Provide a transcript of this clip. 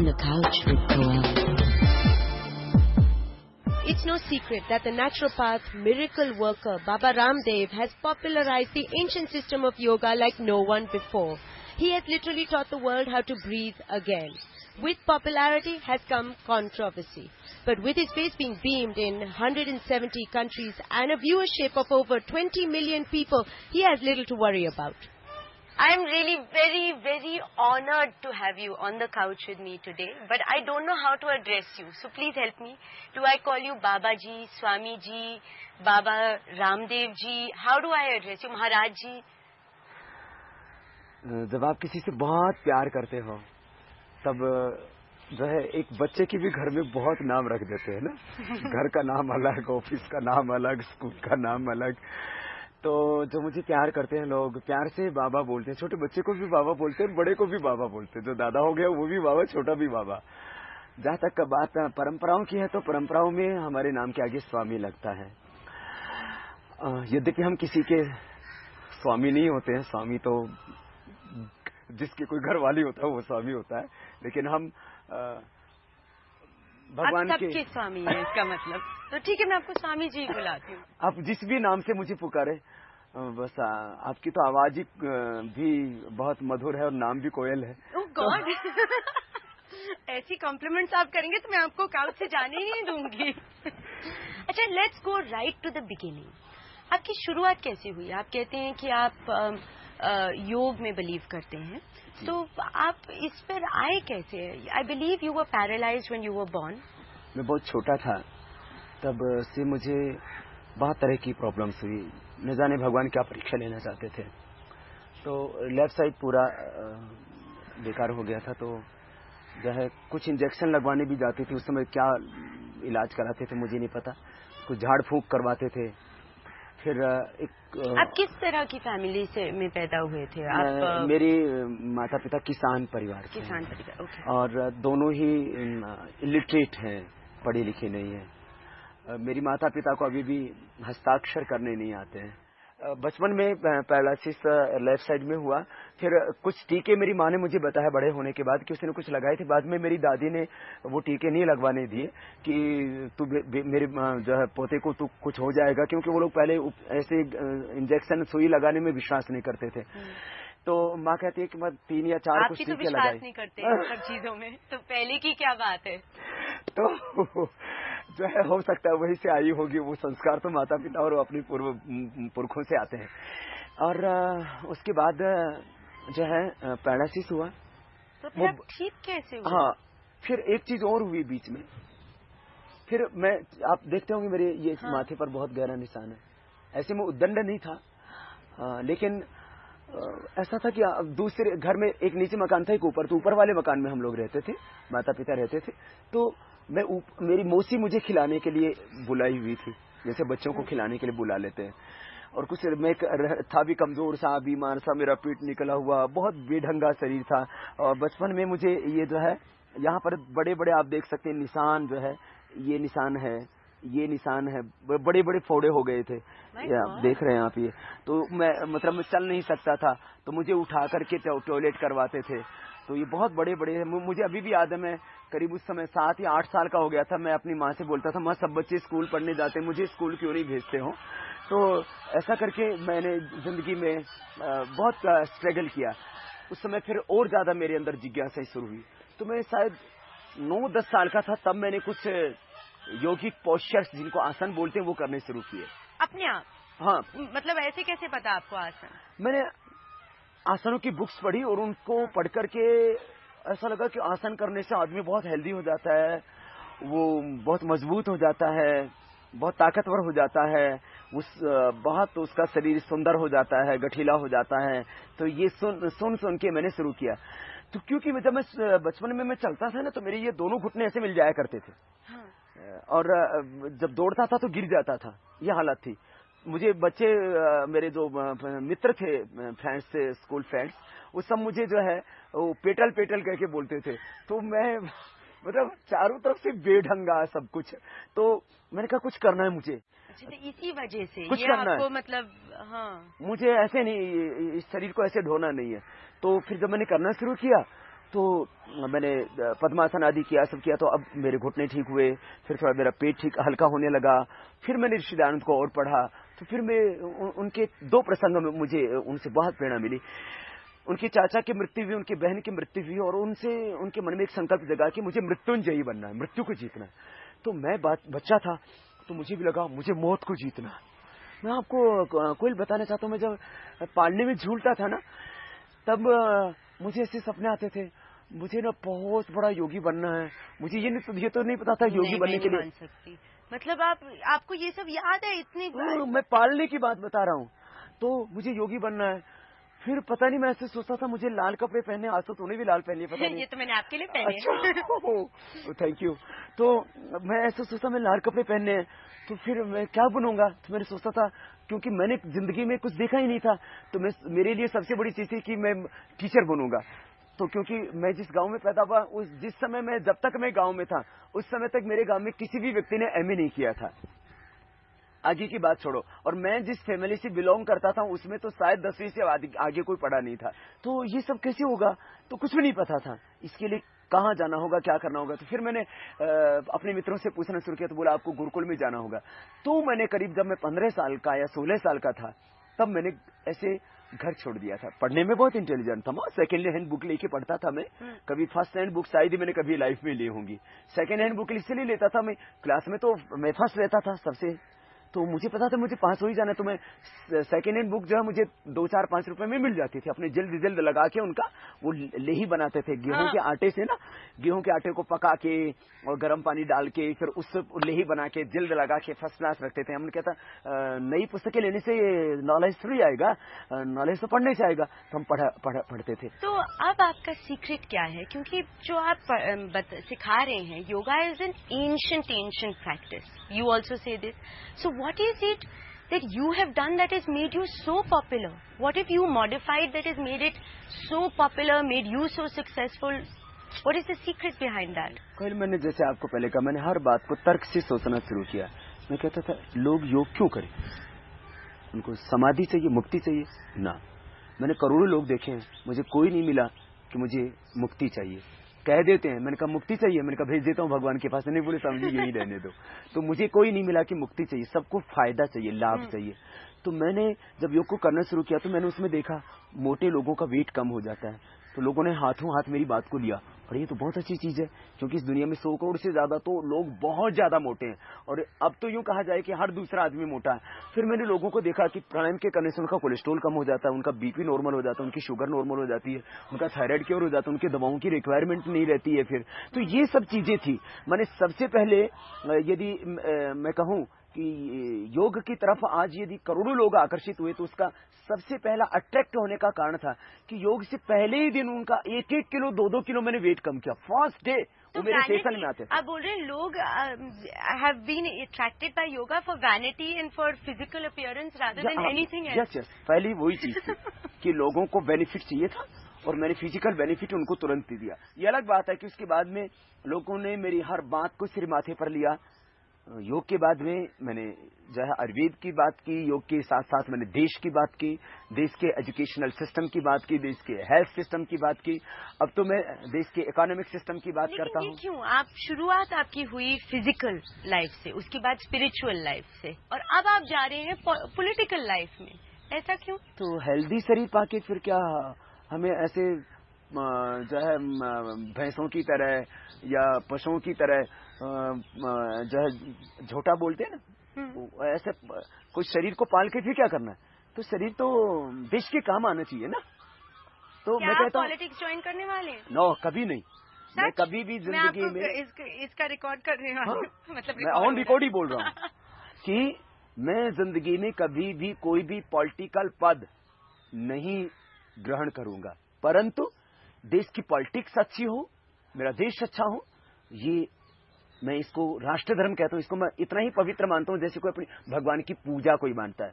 On the Couch with Koel. It's no secret that the naturopath miracle worker Baba Ramdev has popularized the ancient system of yoga like no one before. He has literally taught the world how to breathe again. With popularity has come controversy. But with his face being beamed in 170 countries and a viewership of over 20 million people, he has little to worry about. I am really very, very honored to have you on the couch with me today. But I don't know how to address you. So please help me. Do I call you Baba Ji, Swami Ji, Baba Ramdev Ji? How do I address you? Maharaj Ji? जब आप किसी से बहुत प्यार करते हो तब जो है एक बच्चे की भी घर में बहुत नाम रख देते हैं ना. घर का नाम अलग, ऑफिस का नाम अलग, स्कूल का नाम अलग. तो जो मुझे प्यार करते हैं लोग प्यार से बाबा बोलते हैं. छोटे बच्चे को भी बाबा बोलते हैं, बड़े को भी बाबा बोलते हैं. जो दादा हो गया वो भी बाबा, छोटा भी बाबा. जहाँ तक बात परंपराओं की है तो परंपराओं में हमारे नाम के आगे स्वामी लगता है. यद्यपि हम किसी के स्वामी नहीं होते हैं. स्वामी तो जिसकी कोई घर वाली होता है वो स्वामी होता है. लेकिन हम भगवान के स्वामी है इसका मतलब. तो ठीक है, मैं आपको स्वामी जी बुलाती हूँ. आप जिस भी नाम से मुझे पुकारे बस. आपकी तो आवाज ही भी बहुत मधुर है और नाम भी कोयल है. ओह गॉड. ऐसी कॉम्प्लीमेंट्स आप करेंगे तो मैं आपको काउच से जाने ही नहीं दूंगी. अच्छा, let's go right to the beginning. आपकी शुरुआत कैसे हुई? आप कहते हैं कि आप योग में बिलीव करते हैं, तो आप इस पर आए कैसे? I believe you were paralysed when you were born. मैं बहुत छोटा था तब से मुझे बहुत तरह की प्रॉब्लम्स हुई. न जाने भगवान क्या परीक्षा लेना चाहते थे. तो लेफ्ट साइड पूरा बेकार हो गया था. तो जो है कुछ इंजेक्शन लगवाने भी जाती थी. उस समय क्या इलाज कराते थे मुझे नहीं पता. कुछ झाड़ फूंक करवाते थे. फिर आप किस तरह की फैमिली से में पैदा हुए थे? आप मेरी माता पिता किसान परिवार से. किसान परिवार. ओके. और दोनों ही इलिटरेट हैं, पढ़े लिखे नहीं है. मेरी माता पिता को अभी भी हस्ताक्षर करने नहीं आते हैं. बचपन में पैरालिसिस लेफ्ट साइड में हुआ. फिर कुछ टीके मेरी माँ ने मुझे बताया बड़े होने के बाद कि उसने कुछ लगाए थे. बाद में मेरी दादी ने वो टीके नहीं लगवाने दिए कि तू मेरे जो है पोते को तू कुछ हो जाएगा, क्योंकि वो लोग पहले ऐसे इंजेक्शन सुई लगाने में विश्वास नहीं करते थे. तो माँ कहती है कि मैं 3 या 4 कुछ टीके लगाए. विश्वास नहीं करते इन सब चीजों में, तो पहले की क्या बात है? तो जो है हो सकता है वहीं से आई होगी. वो संस्कार तो माता पिता और अपने पुरखों से आते हैं. और उसके बाद जो है पैरालिसिस हुआ. तो फिर आप ठीक कैसे हुआ? हाँ, फिर एक चीज और हुई बीच में. फिर आप देखते होंगे मेरे ये माथे पर बहुत गहरा निशान है. ऐसे में उद्दंड नहीं था, लेकिन ऐसा था कि दूसरे घर में एक नीचे मकान था, एक ऊपर. तो ऊपर वाले मकान में हम लोग रहते थे, माता पिता रहते थे. तो मेरी मौसी मुझे खिलाने के लिए बुलाई हुई थी, जैसे बच्चों को खिलाने के लिए बुला लेते हैं. और कुछ मैं था भी कमजोर सा, बीमार सा, मेरा पेट निकला हुआ, बहुत बेढंगा शरीर था. और बचपन में मुझे ये जो है यहाँ पर बड़े बड़े आप देख सकते हैं निशान, जो है ये निशान है, ये निशान है, बड़े बड़े फोड़े हो गए थे. आप देख रहे हैं आप ये. तो मैं चल नहीं सकता था, तो मुझे उठा करके टॉयलेट करवाते थे. तो ये बहुत बड़े बड़े. मुझे अभी भी याद है, मैं करीब उस समय 7 या 8 साल का हो गया था. मैं अपनी माँ से बोलता था, माँ सब बच्चे स्कूल पढ़ने जाते हैं, मुझे स्कूल क्यों नहीं भेजते हो? तो ऐसा करके मैंने जिंदगी में बहुत स्ट्रगल किया. उस समय फिर और ज्यादा मेरे अंदर जिज्ञासा शुरू हुई. तो मैं शायद 9-10 साल का था, तब मैंने कुछ योगिक पोस्चर्स जिनको आसन बोलते हैं वो करने शुरू किए अपने आप. हाँ, मतलब ऐसे कैसे पता आपको आसन? मैंने आसनों की बुक्स पढ़ी और उनको पढ़ करके ऐसा लगा कि आसन करने से आदमी बहुत हेल्दी हो जाता है, वो बहुत मजबूत हो जाता है, बहुत ताकतवर हो जाता है, बहुत उसका शरीर सुंदर हो जाता है, गठीला हो जाता है. तो ये सुन के मैंने शुरू किया. तो क्योंकि जब मैं बचपन में मैं चलता था ना, तो मेरे ये दोनों घुटने ऐसे मिल जाया करते थे. और जब दौड़ता था तो गिर जाता था. ये हालत थी. मुझे बच्चे मेरे जो मित्र थे, फ्रेंड्स थे, स्कूल फ्रेंड्स, वो सब मुझे जो है वो पेटल करके बोलते थे. तो मैं चारों तरफ से बेढंगा सब कुछ. तो मैंने कहा कुछ करना है मुझे. अच्छा, तो इसी वजह से कुछ ये करना आपको है. हाँ, मुझे ऐसे नहीं, इस शरीर को ऐसे ढोना नहीं है. तो फिर जब मैंने करना शुरू किया तो मैंने पद्मासन आदि किया, सब किया, तो अब मेरे घुटने ठीक हुए, फिर थोड़ा मेरा पेट ठीक हल्का होने लगा। फिर मैंने ऋषि दयानंद को और पढ़ा, तो फिर मैं उनके 2 प्रसंग में मुझे उनसे बहुत प्रेरणा मिली। उनके चाचा की मृत्यु हुई, उनकी बहन की मृत्यु हुई, और उनसे उनके मन में एक संकल्प जगा कि मुझे मृत्युंजयी बनना है, मृत्यु को जीतना है। तो मैं बच्चा था, तो मुझे भी लगा मुझे मौत को जीतना है। मैं आपको कोई बताना चाहता हूँ, मैं जब पालने में झूलता था ना, तब मुझे ऐसे सपने आते थे, मुझे ना बहुत बड़ा योगी बनना है। मुझे ये तो नहीं पता था योगी बनने के लिए। मतलब आपको ये सब याद है इतनी? मैं पालने की बात बता रहा हूँ, तो मुझे योगी बनना है। फिर पता नहीं, मैं ऐसे सोचता था मुझे लाल कपड़े पहनने, आज तो तूने भी लाल पहन लिए, पता नहीं। ये तो मैंने आपके लिए पहने। अच्छा, थैंक यू। तो मैं ऐसे सोचता मैं लाल कपड़े पहनने हैं, तो फिर मैं क्या बनूंगा। तो मैंने सोचता था, क्योंकि मैंने जिंदगी में कुछ देखा ही नहीं था, तो मेरे लिए सबसे बड़ी चीज थी कि मैं टीचर बनूंगा। तो क्योंकि मैं जिस गांव में पैदा हुआ, जिस समय मैं, जब तक मैं गांव में था, उस समय तक मेरे गांव में किसी भी व्यक्ति ने एमए नहीं किया था। आगे की बात छोड़ो, और मैं जिस फैमिली से बिलोंग करता था उसमें तो शायद 10वीं से आगे कोई पढ़ा नहीं था। तो ये सब कैसे होगा, तो कुछ भी नहीं पता था इसके लिए कहाँ जाना होगा, क्या करना होगा। तो फिर मैंने अपने मित्रों से पूछना शुरू किया, तो बोला आपको गुरुकुल में जाना होगा। तो मैंने करीब जब मैं 15 साल का या 16 साल का था, तब मैंने ऐसे घर छोड़ दिया था। पढ़ने में बहुत इंटेलिजेंट था, सेकेंड हैंड बुक लेके पढ़ता था मैं। कभी फर्स्ट हैंड बुक शायद ही मैंने कभी लाइफ में ली होंगी। सेकेंड हैंड बुक इसलिए लेता था, मैं क्लास में तो मैं फर्स्ट रहता था सबसे, तो मुझे पता था मुझे 5 हो ही जाना। तो मैं सेकेंड हैंड बुक जो है मुझे 2, 4, 5 रुपए में मिल जाती थी। अपने जल्द लगा के उनका वो लेही बनाते थे गेहूं के आटे से ना, गेहूं के आटे को पका के और गर्म पानी डाल के फिर उससे लेही बना के जल्द लगा के फर्स्ट क्लास रखते थे। हमने कहता नई पुस्तकें लेने से नॉलेज थोड़ी आएगा, नॉलेज तो पढ़ने से आएगा। तो हम पढ़ते थे। तो अब आपका सीक्रेट क्या है? क्योंकि जो आप सिखा रहे हैं, yoga is an ancient practice, you also say this. So what is it that you have done that has made you so popular? What if you modified that has made it so popular, made you so successful? What is the secret behind that? कल मैंने जैसे आपको पहले कहा, मैंने हर बात को तर्क से सोचना शुरू किया। मैं कहता था लोग योग क्यों करें, उनको समाधि चाहिए, मुक्ति चाहिए ना। मैंने करोड़ों लोग देखे हैं, मुझे कोई नहीं मिला कि मुझे मुक्ति चाहिए। कह देते हैं, मैंने कहा मुक्ति चाहिए, मैंने कहा भेज देता हूँ भगवान के पास, नहीं बोले समझिए यही रहने दो। तो मुझे कोई नहीं मिला कि मुक्ति चाहिए, सबको फायदा चाहिए, लाभ चाहिए। तो मैंने जब योग को करना शुरू किया, तो मैंने उसमें देखा मोटे लोगों का वेट कम हो जाता है। तो लोगों ने हाथों हाथ मेरी बात को लिया, और ये तो बहुत अच्छी चीज है, क्योंकि इस दुनिया में 100 करोड़ से ज्यादा तो लोग बहुत ज्यादा मोटे हैं, और अब तो यूं कहा जाए कि हर दूसरा आदमी मोटा है। फिर मैंने लोगों को देखा कि प्राणायाम के करने से उनका कोलेस्ट्रॉल कम हो जाता है, उनका बीपी नॉर्मल हो जाता है, उनकी शुगर नॉर्मल हो जाती है, उनका थायराइड क्योर हो जाता है, उनकी दवाओं की रिक्वायरमेंट नहीं रहती है फिर। तो ये सब चीजें थी। मैंने सबसे पहले, यदि मैं कहूं कि योग की तरफ आज यदि करोड़ों लोग आकर्षित हुए, तो उसका सबसे पहला अट्रैक्ट होने का कारण था कि योग से पहले ही दिन उनका 1-1 किलो 2-2 किलो मैंने वेट कम किया फर्स्ट डे। वो मेरे सेशन में आते थे। आप बोल रहे हैं लोग have been attracted by yoga for vanity and for physical appearance rather than anything else. Yes, पहली वही चीज थी कि लोगों को बेनिफिट चाहिए था, और मैंने फिजिकल बेनिफिट उनको तुरंत ही दिया। ये अलग बात है कि उसके बाद में लोगों ने मेरी हर बात को सिर माथे पर लिया। योग के बाद में मैंने जो है आयुर्वेद की बात की, योग के साथ साथ मैंने देश की बात की, देश के एजुकेशनल सिस्टम की बात की, देश के हेल्थ सिस्टम की बात की। अब तो मैं देश के इकोनॉमिक सिस्टम की बात करता हूँ। क्यों आप शुरुआत आपकी हुई फिजिकल लाइफ से, उसके बाद स्पिरिचुअल लाइफ से, और अब आप जा रहे हैं पॉलिटिकल लाइफ में, ऐसा क्यों? तो हेल्दी शरीर पाके फिर क्या हमें ऐसे जो है भैंसों की तरह या पशुओं की तरह जो है झोटा बोलते हैं ना, ऐसे कोई शरीर को पाल के फिर क्या करना है? तो शरीर तो देश के काम आना चाहिए ना। तो क्या मैं कहता हूँ पॉलिटिक्स ज्वाइन करने वाले हैं? नो, कभी नहीं। मैं कभी भी जिंदगी में इसका रिकॉर्ड करने वाले मतलब मैं ऑन रिकॉर्ड ही बोल रहा हूँ कि मैं जिंदगी में कभी भी कोई भी पॉलिटिकल पद नहीं ग्रहण करूंगा, परंतु देश की पॉलिटिक्स अच्छी हो, मेरा देश अच्छा हो, ये मैं इसको राष्ट्र धर्म कहता हूँ। इसको मैं इतना ही पवित्र मानता हूँ जैसे कोई अपनी भगवान की पूजा कोई मानता है।